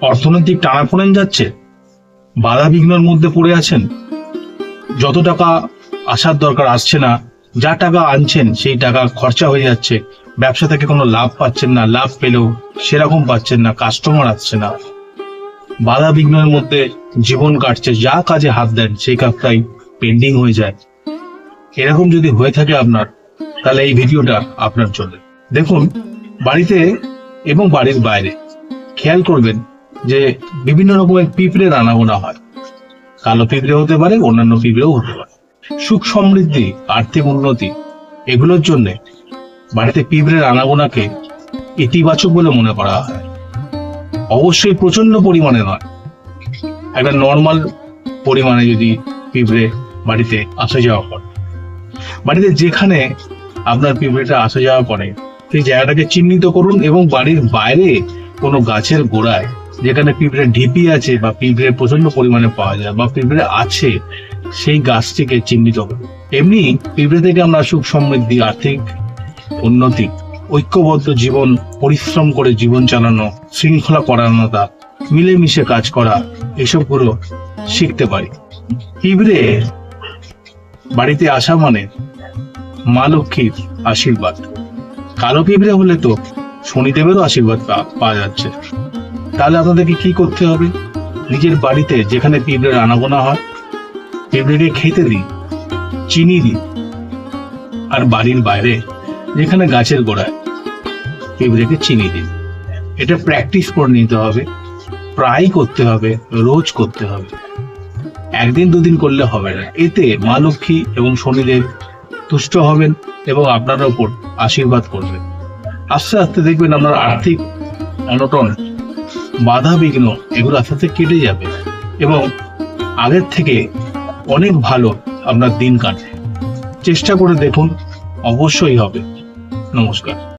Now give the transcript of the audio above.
অর্থনৈতিক টানাপোড়েন যাচ্ছে, বাধা বিঘ্নের মধ্যে পড়ে আছেন, যত টাকা আসার দরকার আসছে না, যা টাকা আনছেন সেই টাকা খরচা হয়ে যাচ্ছে, ব্যবসা থেকে কোনো লাভ পাচ্ছেন না, লাভ পেলেও সেরকম পাচ্ছেন না, কাস্টমার আসছে না, বাধা বিঘ্নের মধ্যে জীবন কাটছে, যা কাজে হাত দেন সেই কাজটাই পেন্ডিং হয়ে যায়। এরকম যদি হয়ে থাকে আপনার, তাহলে এই ভিডিওটা আপনার জন্য। দেখুন, বাড়িতে এবং বাড়ির বাইরে খেয়াল করবেন যে বিভিন্ন রকমের পিঁপড়ের আনাগোনা হয়। কালো পিঁপড়ে হতে পারে, অন্যান্য পিঁপড়েও হতে পারে। সুখ সমৃদ্ধি, আর্থিক উন্নতি এগুলোর জন্য বাড়িতে পিঁপড়ের আনাগোনাকে ইতিবাচক বলে মনে করা হয়। অবশ্যই প্রচন্ড পরিমাণে নয়, একটা নর্মাল পরিমাণে যদি পিঁপড়ে বাড়িতে আসা যাওয়া করে, বাড়িতে যেখানে আপনার পিঁপড়েটা আসা যাওয়া করে সেই জায়গাটাকে চিহ্নিত করুন এবং বাড়ির বাইরে কোনো গাছের গোড়ায় যেখানে পিঁপড়ে ঢিপি আছে বা পিঁপড়ে প্রচন্ড পরিমাণে পাওয়া যায় বা পিঁপড়ে আছে সেই গাছটিকে চিহ্নিত করুন। এমনি পিঁপড়ে থেকে আমরা সুখ সমৃদ্ধি, আর্থিক উন্নতি, ঐক্যবদ্ধ জীবন, পরিশ্রম করে জীবন চালানো, শৃঙ্খলা পরায়ণতা, মিলেমিশে কাজ করা, এসবগুলো শিখতে পারি। পিঁপড়ে বাড়িতে আসা মানে মা লক্ষ্মীর আশীর্বাদ। কালো পিঁপড়ে হলে তো শনিদেবেরও আশীর্বাদ পাওয়া যাচ্ছে। তাহলে আপনাদেরকে কি করতে হবে? নিজের বাড়িতে যেখানে পিঁপড়ের আনাগোনা হয়, পিঁপড়েকে খেতে দিন, চিনি দিন। আর বাড়ির বাইরে যেখানে গাছের গোড়ায় পিঁপড়েকে চিনি দিন। এটা প্র্যাকটিস করে নিতে হবে, প্রায় করতে হবে, রোজ করতে হবে। একদিন দুদিন করলে হবে না। এতে মা লক্ষ্মী এবং শনিদেব তুষ্ট হবেন এবং আপনার উপর আশীর্বাদ করবেন। আস্তে আস্তে দেখবেন আপনার আর্থিক অনটন, বাধা বিঘ্ন এগুলো আস্তে আস্তে কেটে যাবে এবং আগের থেকে অনেক ভালো আপনার দিন কাটবে। চেষ্টা করে দেখুন, অবশ্যই হবে। নমস্কার।